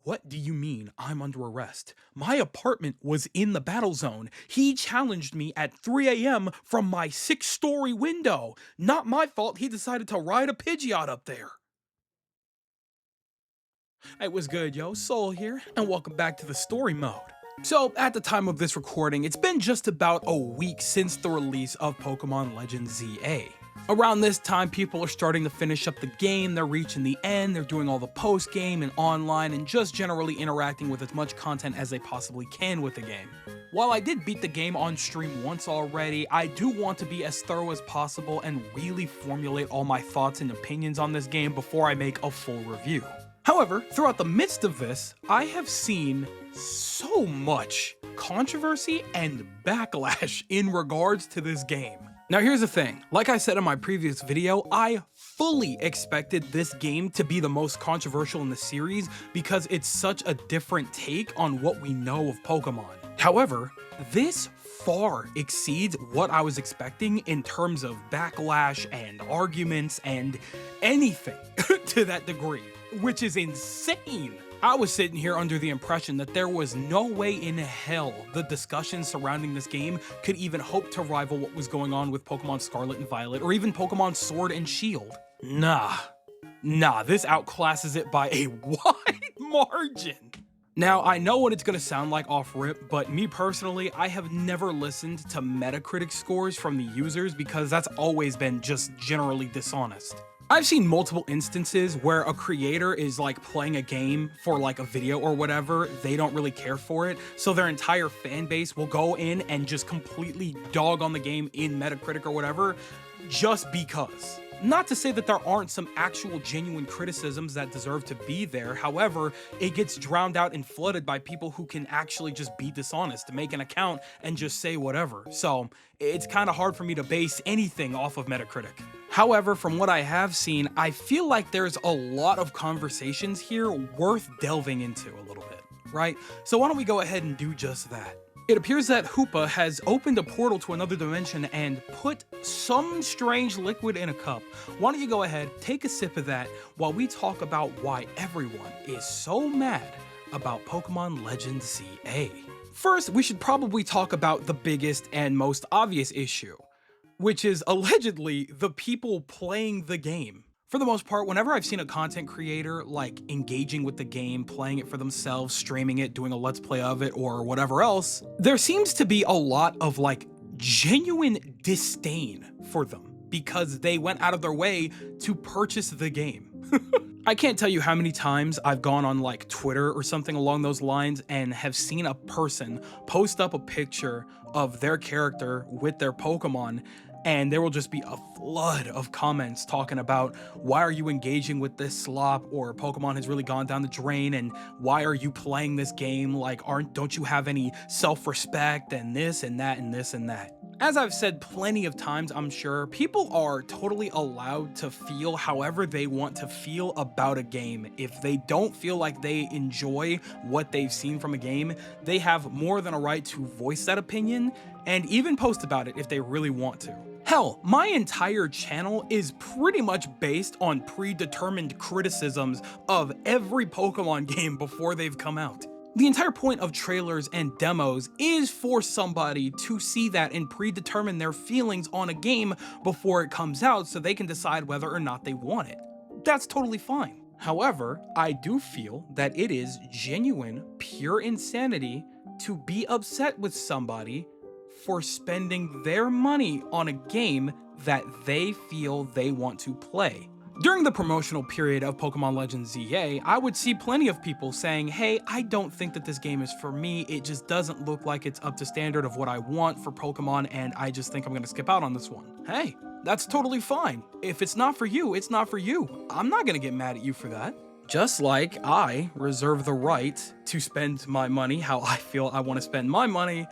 What do you mean I'm under arrest? My apartment was in the battle zone. He challenged me at 3 a.m. from my 6-story window. Not my fault he decided to ride a Pidgeot up there. Hey, what's good, yo? Soul here, and welcome back to the story mode. So, at the time of this recording, it's been just about a week since the release of Pokemon Legends ZA. Around this time, people are starting to finish up the game, they're reaching the end, they're doing all the post-game and online, and just generally interacting with as much content as they possibly can with the game. While I did beat the game on stream once already, I do want to be as thorough as possible and really formulate all my thoughts and opinions on this game before I make a full review. However, throughout the midst of this, I have seen so much controversy and backlash in regards to this game. Now here's the thing, like I said in my previous video, I fully expected this game to be the most controversial in the series because it's such a different take on what we know of Pokemon. However, this far exceeds what I was expecting in terms of backlash and arguments and anything to that degree, which is insane. I was sitting here under the impression that there was no way in hell the discussion surrounding this game could even hope to rival what was going on with Pokemon Scarlet and Violet or even Pokemon Sword and Shield. Nah, this outclasses it by a wide margin. Now, I know what it's going to sound like off rip, but me personally, I have never listened to Metacritic scores from the users because that's always been just generally dishonest. I've seen multiple instances where a creator is like playing a game for like a video or whatever, they don't really care for it, so their entire fan base will go in and just completely dog on the game in Metacritic or whatever, just because. Not to say that there aren't some actual genuine criticisms that deserve to be there, however, it gets drowned out and flooded by people who can actually just be dishonest, make an account and just say whatever. So it's kind of hard for me to base anything off of Metacritic. However, from what I have seen, I feel like there's a lot of conversations here worth delving into a little bit, right? So why don't we go ahead and do just that? It appears that Hoopa has opened a portal to another dimension and put some strange liquid in a cup. Why don't you go ahead, take a sip of that while we talk about why everyone is so mad about Pokemon Legends ZA. First, we should probably talk about the biggest and most obvious issue, which is allegedly the people playing the game. For the most part, whenever I've seen a content creator like engaging with the game, playing it for themselves, streaming it, doing a let's play of it, or whatever else, there seems to be a lot of like genuine disdain for them because they went out of their way to purchase the game. I can't tell you how many times I've gone on like Twitter or something along those lines and have seen a person post up a picture of their character with their Pokemon, and there will just be a flood of comments talking about why are you engaging with this slop, or Pokemon has really gone down the drain, and why are you playing this game, like don't you have any self-respect, and this and that and this and that. As I've said plenty of times, I'm sure, people are totally allowed to feel however they want to feel about a game. If they don't feel like they enjoy what they've seen from a game, they have more than a right to voice that opinion and even post about it if they really want to. Hell, my entire channel is pretty much based on predetermined criticisms of every Pokemon game before they've come out. The entire point of trailers and demos is for somebody to see that and predetermine their feelings on a game before it comes out so they can decide whether or not they want it. That's totally fine. However, I do feel that it is genuine, pure insanity to be upset with somebody for spending their money on a game that they feel they want to play. During the promotional period of Pokemon Legends ZA, I would see plenty of people saying, hey, I don't think that this game is for me, it just doesn't look like it's up to standard of what I want for Pokemon, and I just think I'm gonna skip out on this one. Hey, that's totally fine. If it's not for you, it's not for you. I'm not gonna get mad at you for that. Just like I reserve the right to spend my money how I feel I want to spend my money,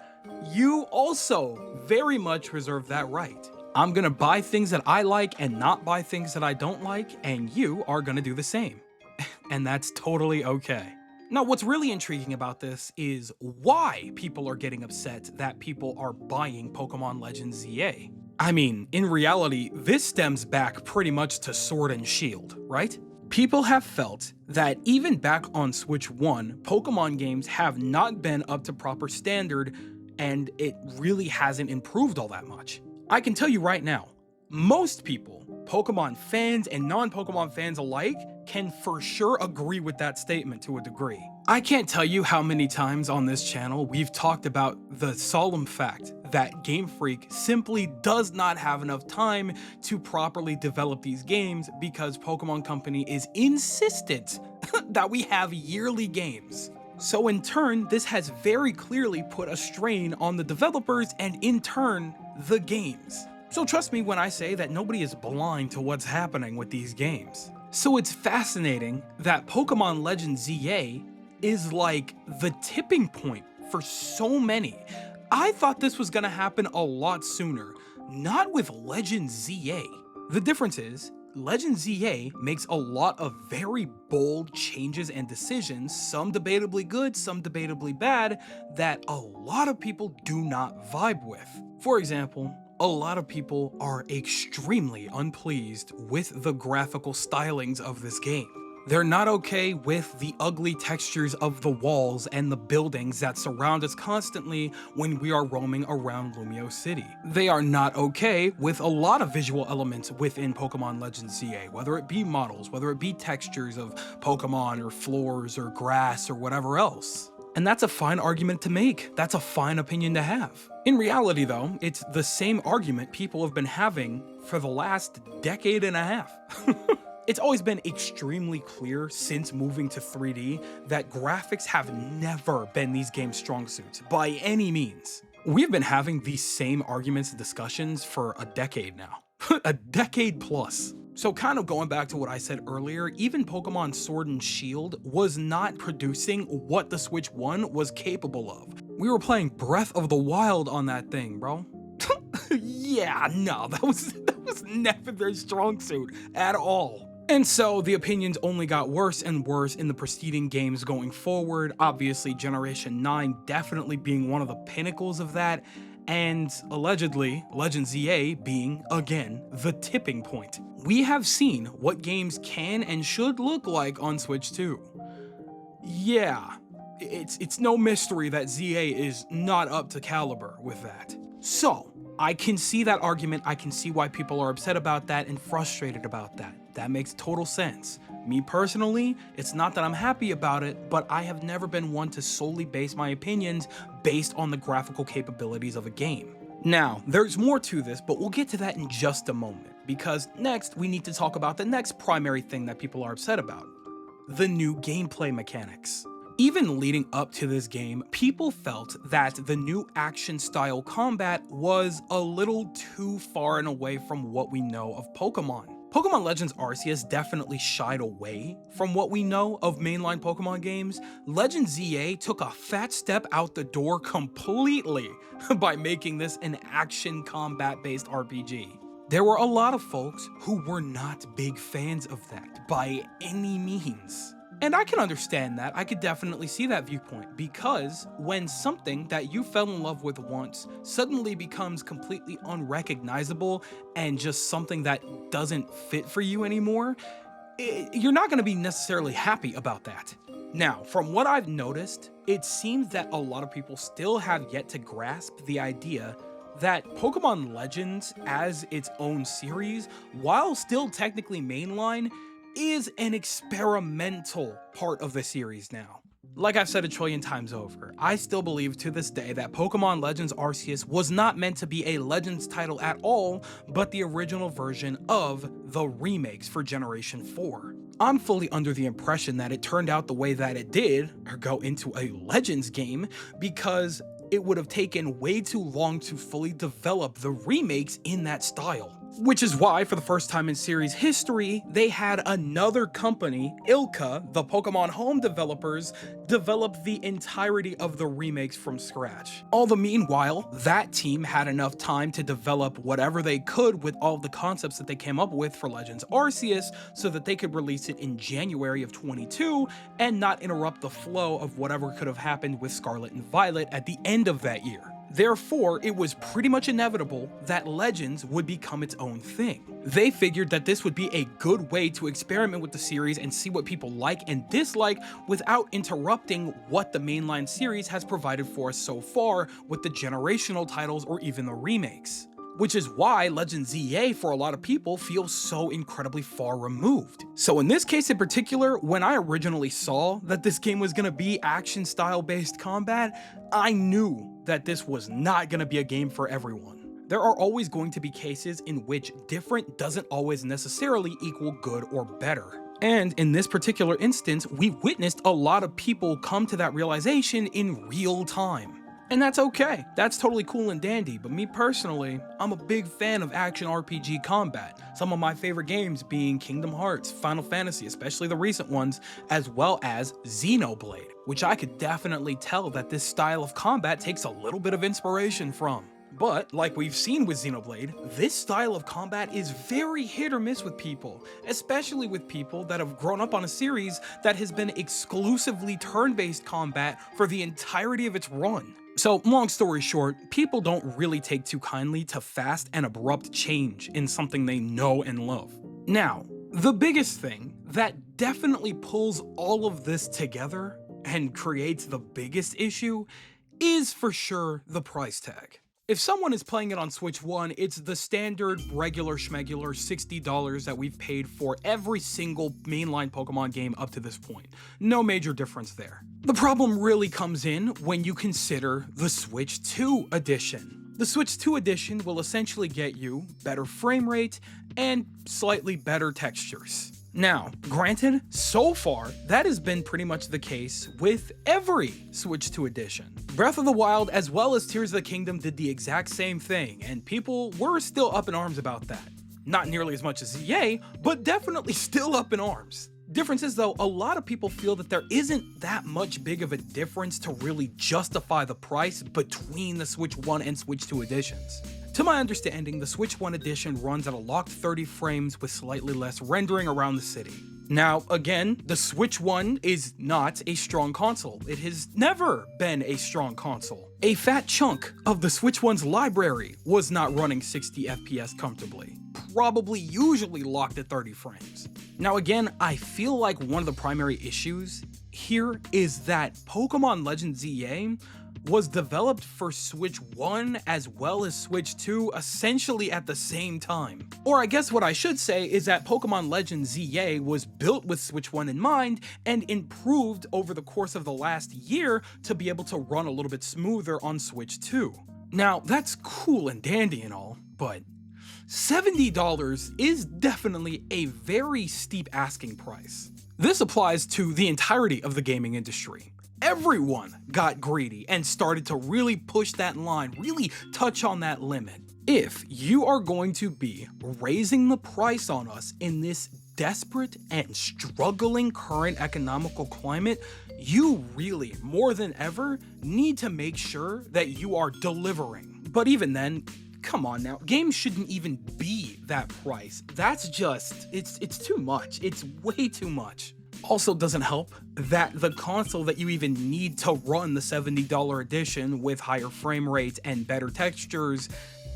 you also very much reserve that right. I'm gonna buy things that I like and not buy things that I don't like, and you are gonna do the same. And that's totally okay. Now, what's really intriguing about this is why people are getting upset that people are buying Pokemon Legends ZA. I mean, in reality, this stems back pretty much to Sword and Shield, right? People have felt that even back on Switch 1, Pokemon games have not been up to proper standard, and it really hasn't improved all that much. I can tell you right now, most people, Pokemon fans and non-Pokemon fans alike, can for sure agree with that statement to a degree. I can't tell you how many times on this channel we've talked about the solemn fact that Game Freak simply does not have enough time to properly develop these games because Pokemon Company is insistent that we have yearly games. So in turn, this has very clearly put a strain on the developers and in turn, the games. So trust me when I say that nobody is blind to what's happening with these games. So it's fascinating that Pokemon Legends ZA is like the tipping point for so many. I thought this was gonna happen a lot sooner, not with Legends ZA. The difference is, Legends ZA makes a lot of very bold changes and decisions, some debatably good, some debatably bad, that a lot of people do not vibe with. For example, a lot of people are extremely unpleased with the graphical stylings of this game. They're not okay with the ugly textures of the walls and the buildings that surround us constantly when we are roaming around Lumio City. They are not okay with a lot of visual elements within Pokemon Legends ZA, whether it be models, whether it be textures of Pokemon or floors or grass or whatever else. And that's a fine argument to make. That's a fine opinion to have. In reality though, it's the same argument people have been having for the last decade and a half. It's always been extremely clear since moving to 3D that graphics have never been these games' strong suits, by any means. We've been having these same arguments and discussions for a decade now. A decade plus. So kind of going back to what I said earlier, even Pokemon Sword and Shield was not producing what the Switch 1 was capable of. We were playing Breath of the Wild on that thing, bro. Yeah, no, that was never their strong suit at all. And so the opinions only got worse and worse in the preceding games going forward, obviously Generation 9 definitely being one of the pinnacles of that, and allegedly Legends ZA being, again, the tipping point. We have seen what games can and should look like on Switch 2. Yeah, it's no mystery that ZA is not up to caliber with that. So, I can see that argument, I can see why people are upset about that and frustrated about that. That makes total sense. Me personally, it's not that I'm happy about it, but I have never been one to solely base my opinions based on the graphical capabilities of a game. Now, there's more to this, but we'll get to that in just a moment, because next we need to talk about the next primary thing that people are upset about: the new gameplay mechanics. Even leading up to this game, people felt that the new action style combat was a little too far and away from what we know of Pokemon. Pokemon Legends Arceus definitely shied away from what we know of mainline Pokemon games. Legends ZA took a fat step out the door completely by making this an action combat-based RPG. There were a lot of folks who were not big fans of that by any means. And I can understand that. I could definitely see that viewpoint, because when something that you fell in love with once suddenly becomes completely unrecognizable and just something that doesn't fit for you anymore, you're not going to be necessarily happy about that. Now, from what I've noticed, it seems that a lot of people still have yet to grasp the idea that Pokemon Legends as its own series, while still technically mainline, is an experimental part of the series now. Like I've said a trillion times over, I still believe to this day that Pokemon Legends Arceus was not meant to be a Legends title at all, but the original version of the remakes for Generation 4. I'm fully under the impression that it turned out the way that it did, or go into a Legends game, because it would have taken way too long to fully develop the remakes in that style. Which is why, for the first time in series history, they had another company, ILCA, the Pokemon Home developers, develop the entirety of the remakes from scratch. All the meanwhile, that team had enough time to develop whatever they could with all the concepts that they came up with for Legends Arceus so that they could release it in January of 22 and not interrupt the flow of whatever could have happened with Scarlet and Violet at the end of that year. Therefore, it was pretty much inevitable that Legends would become its own thing. They figured that this would be a good way to experiment with the series and see what people like and dislike without interrupting what the mainline series has provided for us so far with the generational titles or even the remakes. Which is why Legends ZA for a lot of people feels so incredibly far removed. So in this case in particular, when I originally saw that this game was gonna be action style based combat, I knew that this was not gonna be a game for everyone. There are always going to be cases in which different doesn't always necessarily equal good or better. And in this particular instance, we witnessed a lot of people come to that realization in real time. And that's okay, that's totally cool and dandy, but me personally, I'm a big fan of action RPG combat, some of my favorite games being Kingdom Hearts, Final Fantasy, especially the recent ones, as well as Xenoblade, which I could definitely tell that this style of combat takes a little bit of inspiration from. But, like we've seen with Xenoblade, this style of combat is very hit or miss with people, especially with people that have grown up on a series that has been exclusively turn-based combat for the entirety of its run. So, long story short, people don't really take too kindly to fast and abrupt change in something they know and love. Now, the biggest thing that definitely pulls all of this together and creates the biggest issue is for sure the price tag. If someone is playing it on Switch 1, it's the standard regular schmegular $60 that we've paid for every single mainline Pokemon game up to this point. No major difference there. The problem really comes in when you consider the Switch 2 edition. The Switch 2 edition will essentially get you better frame rate and slightly better textures. Now, granted, so far, that has been pretty much the case with every Switch 2 edition. Breath of the Wild as well as Tears of the Kingdom did the exact same thing, and people were still up in arms about that. Not nearly as much as EA, but definitely still up in arms. Difference is though, a lot of people feel that there isn't that much big of a difference to really justify the price between the Switch 1 and Switch 2 editions. To my understanding, the Switch 1 edition runs at a locked 30 frames with slightly less rendering around the city. Now, again, the Switch 1 is not a strong console. It has never been a strong console. A fat chunk of the Switch 1's library was not running 60 FPS comfortably, probably usually locked at 30 frames. Now again, I feel like one of the primary issues here is that Pokemon Legends ZA was developed for Switch 1 as well as Switch 2 essentially at the same time. Or I guess what I should say is that Pokemon Legends ZA was built with Switch 1 in mind and improved over the course of the last year to be able to run a little bit smoother on Switch 2. Now, that's cool and dandy and all, but $70 is definitely a very steep asking price. This applies to the entirety of the gaming industry. Everyone got greedy and started to really push that line, really touch on that limit. If you are going to be raising the price on us in this desperate and struggling current economical climate, you really, more than ever, need to make sure that you are delivering. But even then, come on now, games shouldn't even be that price. That's just, it's too much. It's way too much. Also doesn't help that the console that you even need to run the $70 edition with higher frame rates and better textures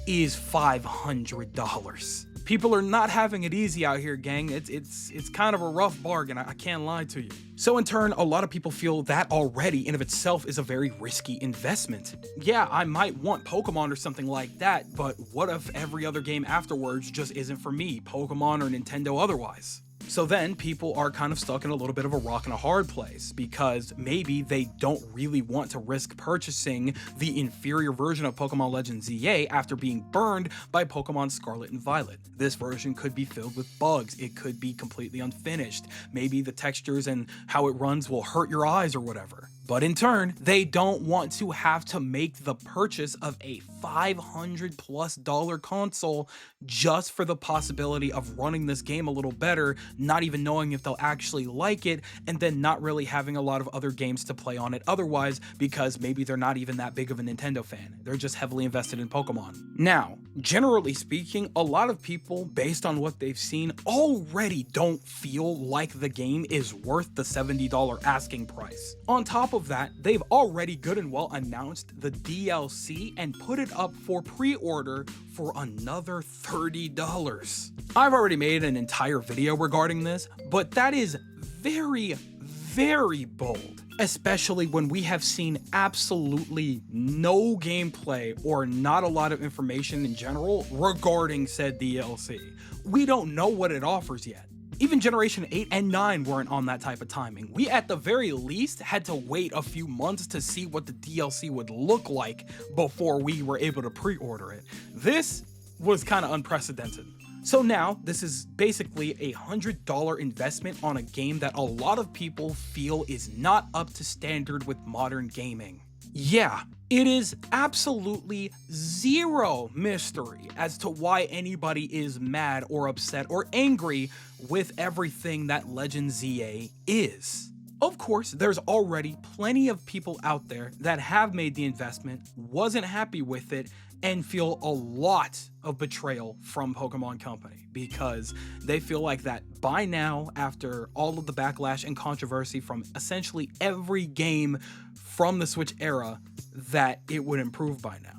is $500. People are not having it easy out here, gang. It's kind of a rough bargain, I can't lie to you. So in turn, a lot of people feel that already in of itself is a very risky investment. Yeah, I might want Pokemon or something like that, but what if every other game afterwards just isn't for me, Pokemon or Nintendo otherwise? So then people are kind of stuck in a little bit of a rock and a hard place because maybe they don't really want to risk purchasing the inferior version of Pokemon Legends ZA after being burned by Pokemon Scarlet and Violet. This version could be filled with bugs, it could be completely unfinished, maybe the textures and how it runs will hurt your eyes or whatever. But in turn, they don't want to have to make the purchase of a $500+ console just for the possibility of running this game a little better, not even knowing if they'll actually like it, and then not really having a lot of other games to play on it otherwise because maybe they're not even that big of a Nintendo fan. They're just heavily invested in Pokemon. Now, generally speaking, a lot of people, based on what they've seen, already don't feel like the game is worth the $70 asking price. On top of of that, they've already good and well announced the DLC and put it up for pre-order for another $30. I've already made an entire video regarding this, but that is very, very bold, especially when we have seen absolutely no gameplay or not a lot of information in general regarding said DLC. We don't know what it offers yet. Even Generation 8 and 9 weren't on that type of timing. We at the very least had to wait a few months to see what the DLC would look like before we were able to pre-order it. This was kind of unprecedented. So now, this is basically a $100 investment on a game that a lot of people feel is not up to standard with modern gaming. Yeah, it is absolutely zero mystery as to why anybody is mad or upset or angry with everything that Legend ZA is. Of course, there's already plenty of people out there that have made the investment, wasn't happy with it, and feel a lot of betrayal from Pokemon Company because they feel like that by now, after all of the backlash and controversy from essentially every game from the Switch era, that it would improve by now.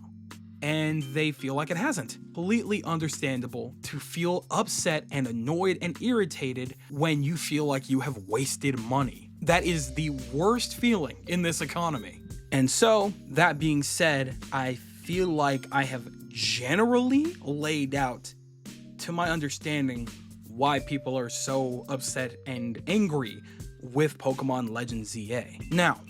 And they feel like it hasn't. Completely understandable to feel upset and annoyed and irritated when you feel like you have wasted money. That is the worst feeling in this economy. And so, that being said, I feel like I have generally laid out, to my understanding, why people are so upset and angry with Pokemon Legend ZA. Now,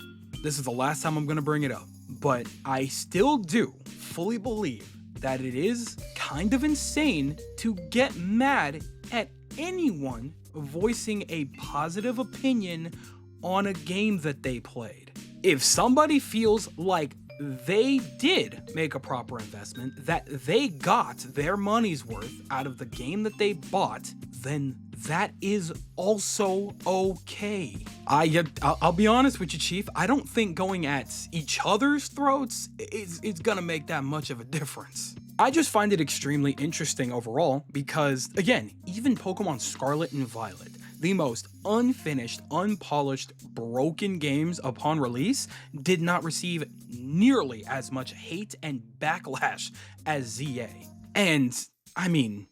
this is the last time I'm going to bring it up, but I still do fully believe that it is kind of insane to get mad at anyone voicing a positive opinion on a game that they played. If somebody feels like they did make a proper investment, that they got their money's worth out of the game that they bought, then that is also okay. I'll be honest with you, Chief, I don't think going at each other's throats is gonna make that much of a difference. I just find it extremely interesting overall because, again, even Pokemon Scarlet and Violet, the most unfinished, unpolished, broken games upon release, did not receive nearly as much hate and backlash as ZA. And, I mean,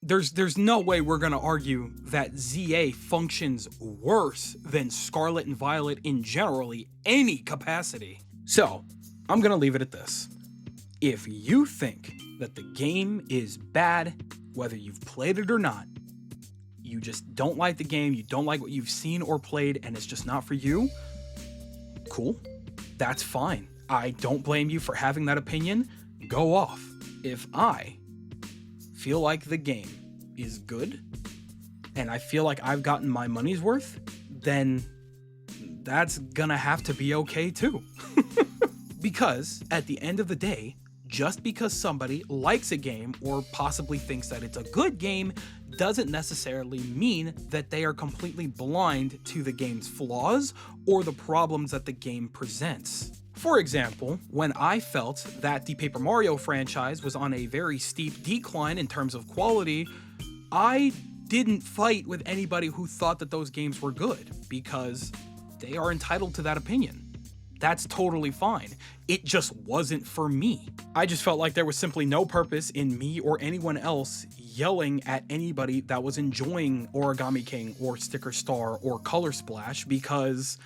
there's no way we're gonna argue that ZA functions worse than Scarlet and Violet in generally any capacity. So, I'm gonna leave it at this. If you think that the game is bad, whether you've played it or not, you just don't like the game, you don't like what you've seen or played, and it's just not for you, cool, that's fine. I don't blame you for having that opinion, go off. If I feel like the game is good, and I feel like I've gotten my money's worth, then that's gonna have to be okay too. Because at the end of the day, just because somebody likes a game or possibly thinks that it's a good game doesn't necessarily mean that they are completely blind to the game's flaws or the problems that the game presents. For example, when I felt that the Paper Mario franchise was on a very steep decline in terms of quality, I didn't fight with anybody who thought that those games were good because they are entitled to that opinion. That's totally fine. It just wasn't for me. I just felt like there was simply no purpose in me or anyone else yelling at anybody that was enjoying Origami King or Sticker Star or Color Splash because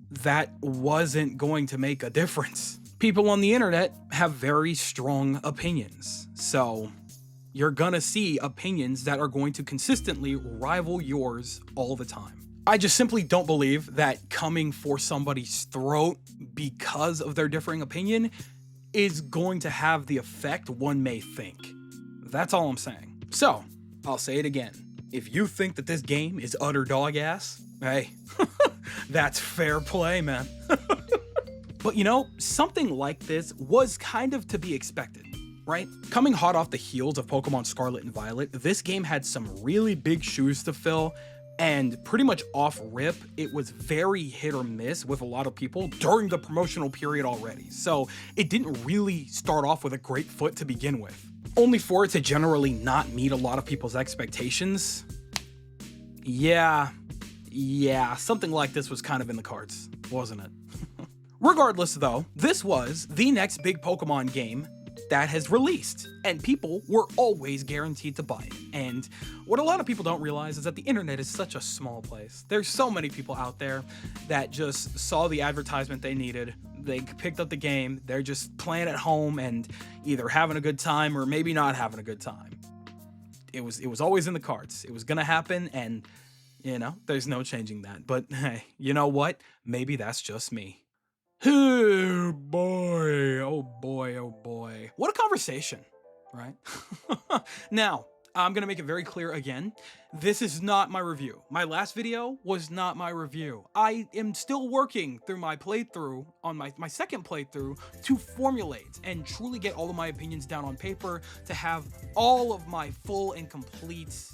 that wasn't going to make a difference. People on the internet have very strong opinions, so you're gonna see opinions that are going to consistently rival yours all the time. I just simply don't believe that coming for somebody's throat because of their differing opinion is going to have the effect one may think. That's all I'm saying. So, I'll say it again. If you think that this game is utter dog ass, hey, that's fair play, man. But you know, something like this was kind of to be expected, right? Coming hot off the heels of Pokemon Scarlet and Violet, this game had some really big shoes to fill. And pretty much off rip, it was very hit or miss with a lot of people during the promotional period already. So it didn't really start off with a great foot to begin with. Only for it to generally not meet a lot of people's expectations. Yeah, something like this was kind of in the cards, wasn't it? Regardless though, this was the next big Pokemon game that has released, and people were always guaranteed to buy it. And what a lot of people don't realize is that the internet is such a small place. There's so many people out there that just saw the advertisement they needed, they picked up the game, they're just playing at home and either having a good time or maybe not having a good time. It was always in the cards. It was gonna happen, and you know, there's no changing that. But hey, you know what? Maybe that's just me. Oh boy, oh boy, oh boy. What a conversation, right? Now, I'm gonna make it very clear again. This is not my review. My last video was not my review. I am still working through my playthrough on my second playthrough to formulate and truly get all of my opinions down on paper, to have all of my full and complete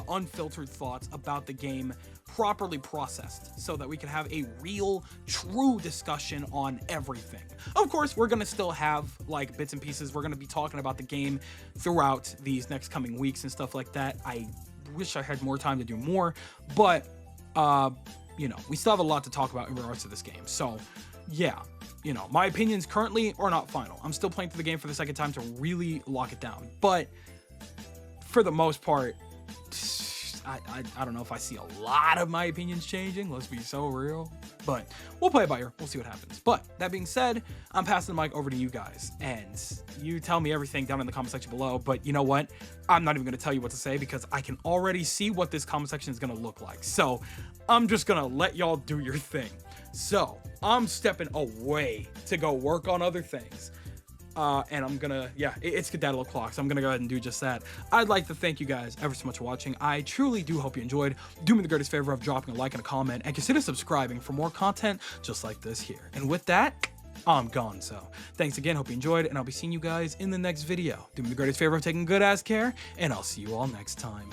unfiltered thoughts about the game properly processed so that we can have a real, true discussion on everything. Of course, we're gonna still have like bits and pieces. We're gonna be talking about the game throughout these next coming weeks and stuff like that. I wish I had more time to do more, but you know, we still have a lot to talk about in regards to this game. So yeah, you know, my opinions currently are not final. I'm still playing through the game for the second time to really lock it down, but for the most part, I don't know if I see a lot of my opinions changing, let's be so real, but we'll play it by ear, we'll see what happens. But that being said, I'm passing the mic over to you guys, and you tell me everything down in the comment section below. But you know what, I'm not even going to tell you what to say because I can already see what this comment section is going to look like, so I'm just going to let y'all do your thing. So I'm stepping away to go work on other things. And I'm gonna, yeah, it's skedaddle o'clock, so I'm gonna go ahead and do just that. I'd like to thank you guys ever so much for watching. I truly do hope you enjoyed. Do me the greatest favor of dropping a like and a comment, and consider subscribing for more content just like this here. And with that, I'm gone. So thanks again, hope you enjoyed, and I'll be seeing you guys in the next video. Do me the greatest favor of taking good ass care, and I'll see you all next time.